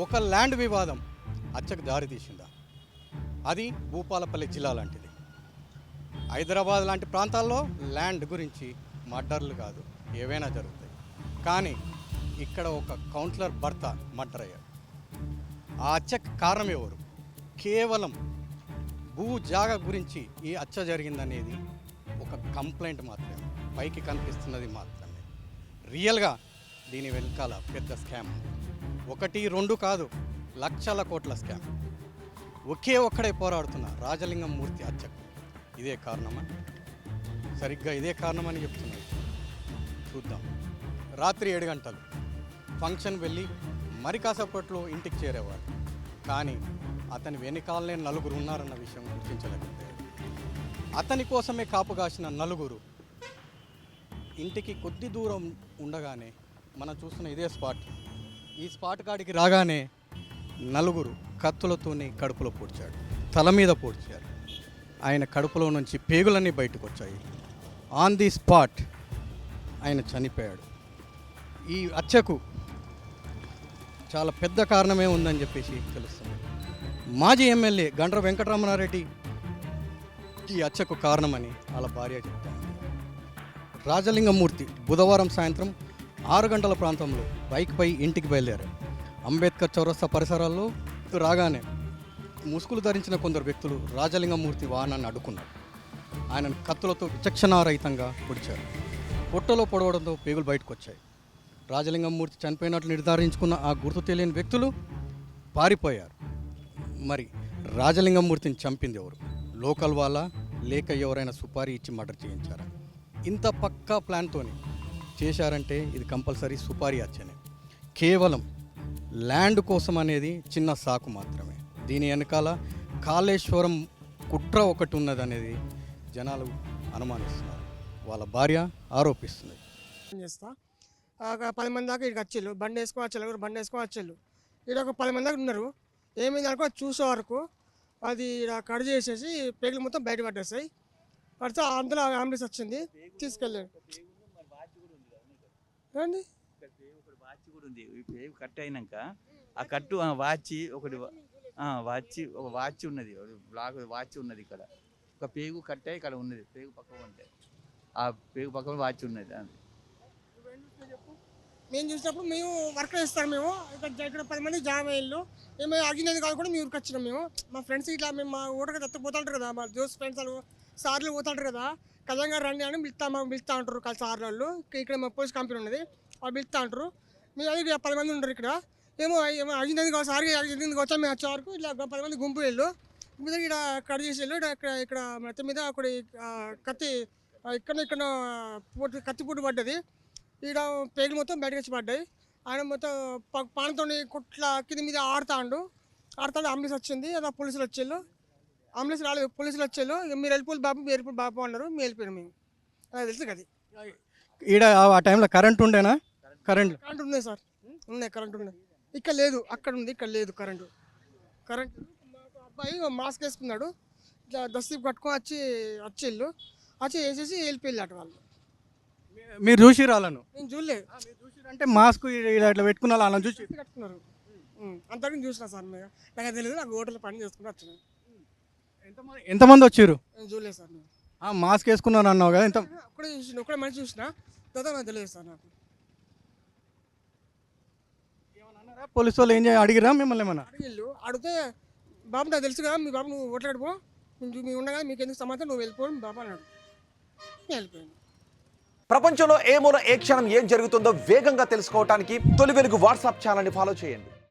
ఒక ల్యాండ్ వివాదం హత్యకు దారితీసిందా? అది భూపాలపల్లి జిల్లా లాంటిది. హైదరాబాద్ లాంటి ప్రాంతాల్లో ల్యాండ్ గురించి మర్డర్లు కాదు ఏవైనా జరుగుతాయి. కానీ ఇక్కడ ఒక కౌన్సిలర్ భర్త మర్డర్ అయ్యాడు. ఆ హత్యకు కారణం ఎవరు? కేవలం భూ జాగా గురించి ఈ హత్య జరిగిందనేది ఒక కంప్లైంట్ మాత్రమే, పైకి కనిపిస్తున్నది మాత్రమే. రియల్గా దీని వెనకాల పెద్ద స్కామ్, 1, 2 కాదు, లక్షల కోట్ల స్కామ్. ఒకే ఒక్కడే పోరాడుతున్న రాజలింగం మూర్తి హత్యకు ఇదే కారణమా? సరిగ్గా ఇదే కారణమని చెప్తున్నారు. చూద్దాం. రాత్రి 7 గంటలు ఫంక్షన్ వెళ్ళి మరి కాసేపట్లో ఇంటికి చేరేవాడు. కానీ అతని వెనకాలనే 4 ఉన్నారన్న విషయం గుర్తించలేకపోయాడు. అతని కోసమే కాపు కాసిన 4 ఇంటికి కొద్ది దూరం ఉండగానే మనం చూస్తున్న ఇదే స్పాట్, ఈ స్పాట్ కాడికి రాగానే 4 కత్తులతోని కడుపులో పొడిచాడు, తల మీద పొడిచారు. ఆయన కడుపులో నుంచి పేగులన్నీ బయటకు వచ్చాయి. ఆన్ ది స్పాట్ ఆయన చనిపోయాడు. ఈ హత్యకు చాలా పెద్ద కారణమే ఉందని చెప్పేసి తెలుస్తుంది. మాజీ ఎమ్మెల్యే గండ్ర వెంకటరమణారెడ్డి ఈ హత్యకు కారణమని వాళ్ళ భార్య చెప్తాను. రాజలింగమూర్తి బుధవారం సాయంత్రం 6 గంటల ప్రాంతంలో బైక్పై ఇంటికి బయలుదేరారు. అంబేద్కర్ చౌరస్తా పరిసరాల్లో రాగానే ముసుగులు ధరించిన కొందరు వ్యక్తులు రాజలింగమూర్తి వాహనాన్ని అడ్డుకున్నారు. ఆయనను కత్తులతో విచక్షణారహితంగా పొడిచారు. పొట్టలో పొడవడంతో పేగులు బయటకు వచ్చాయి. రాజలింగమూర్తి చనిపోయినట్లు నిర్ధారించుకున్న ఆ గుర్తు తెలియని వ్యక్తులు పారిపోయారు. మరి రాజలింగమూర్తిని చంపింది ఎవరు? లోకల్ వాళ్ళ, లేక ఎవరైనా సుపారీ ఇచ్చి మర్డర్ చేయించారా? ఇంత పక్కా ప్లాన్తోని చేశారంటే ఇది కంపల్సరీ సుపారీ హత్యనే. కేవలం ల్యాండ్ కోసం అనేది చిన్న సాకు మాత్రమే. దీని వెనకాల కాళేశ్వరం కుట్ర ఒకటి ఉన్నదనేది జనాలు అనుమానిస్తున్నారు, వాళ్ళ భార్య ఆరోపిస్తుంది. చేస్తా 10 మంది దాకా ఇక్కడికి వచ్చేళ్ళు, బండి వేసుకొని వచ్చేళ్ళు, బండి వేసుకొని వచ్చేళ్ళు. ఇక్కడ ఒక 10 మంది దాకా ఉన్నారు. ఏమైంది అనుకో చూసే వరకు అది ఇక్కడ కట్ చేసేసి పేగులు మొత్తం బయట పట్టేస్తాయి. పడితే అందులో అంబులెన్స్ వచ్చింది, తీసుకెళ్ళాడు. రండి పేగు కట్ అయినాక ఆ కట్టు వాచి ఒకటి ఒక వాచ్ ఉన్నది, బ్లాక్ వాచ్ ఉన్నది. ఇక్కడ ఒక పేగు కట్ అయ్యి ఇక్కడ ఉన్నది, పేగు పక్కన ఉంటే ఆ పేగు పక్కన వాచ్ ఉన్నది. మేము చూసినప్పుడు మేము వర్క్ చేస్తాం. మేము ఇక్కడ 10 మంది జామ్ అయ్యాళ్ళు. మేము అడిగినది కాదు కూడా మేము ఊరికి వచ్చినాం. మేము మా ఫ్రెండ్స్ ఇట్లా మేము మా ఊటకి పోతుంటారు కదా, మా దోస్త్ ఫ్రెండ్స్ వాళ్ళు సార్లు పోతుంటారు కదా, కళ్యాణ్ రండి అని పిలుస్తా ఉంటారు. సార్లు వాళ్ళు ఇక్కడ మా పోలీస్ కంపెనీ ఉన్నది, వాళ్ళు పిలుస్తా ఉంటారు. మేము అది 10 మంది ఉంటారు. ఇక్కడ ఏమో అడిగినది కాదు, సార్ అడిగింది వచ్చా మేము వచ్చే వరకు ఇట్లా 10 మంది గుంపు వెళ్ళు మీద ఇక్కడ కట్ చేసి వెళ్ళు. ఇక్కడ మొత్తం మీద అక్కడ కత్తి ఇక్కడ కత్తి పూట పడ్డది. ఇక్కడ పేగులు మొత్తం బయటకు వచ్చి పడ్డాయి. ఆయన మొత్తం పానంతో కుట్ల కింద మీద ఆడుతాడు. అంబులెన్స్ వచ్చింది, అలా పోలీసులు వచ్చేళ్ళు. అంబులెన్స్ రాలేదు, పోలీసులు వచ్చేళ్ళు. మీరు వెళ్ళిపోయి బాబు, మీరు వెళ్ళిపోయి బాబు అన్నారు. మేము వెళ్ళిపోయాం. మేము అది తెలుసు కదా. ఈడ ఆ టైంలో కరెంట్ ఉండేనా? కరెంట్ ఉన్నాయి సార్, ఉన్నాయి, కరెంట్ ఉన్నాయి. ఇక్కడ లేదు, అక్కడ ఉంది, ఇక్కడ లేదు కరెంటు. అబ్బాయి మాస్క్ వేసుకున్నాడు, ఇట్లా దస్తీపు కట్టుకొని వచ్చేళ్ళు వేసేసి వెళ్ళిపోయారు వాళ్ళు. మీరు చూసి రాలను? నేను చూడలేదు. అంటే మాస్క్ ఇట్లా పెట్టుకున్న వాళ్ళని చూసి కట్టుకున్నారు అంతకు చూసిన సార్. నాకు తెలియదు, నాకు హోటల్లో పని చేసుకుంటూ వచ్చినాను. ఎంతమంది వచ్చారు? నేను చూడలేదు సార్. మాస్క్ వేసుకున్నాను అన్నావు కదా, ఒక్కడే మనిషి చూసిన తర్వాత నాకు తెలియదు సార్. నాకు పోలీసు వాళ్ళు ఏం అడిగిరా మిమ్మల్ని? ఏమన్నా అడిగితే బాబు నాకు తెలుసు కదా, మీ బాబు నువ్వు హోటల్ అడిపో, మీ ఉండగా మీకు ఎందుకు సమాచారం, నువ్వు వెళ్ళిపో బాబు అన్నాడు. వెళ్ళిపోయాను. ప్రపంచంలో ఏ మూల ఏ క్షణం ఏం జరుగుతుందో వేగంగా తెలుసుకోవడానికి తొలి వెలుగు వాట్సాప్ ఛానల్ని ఫాలో చేయండి.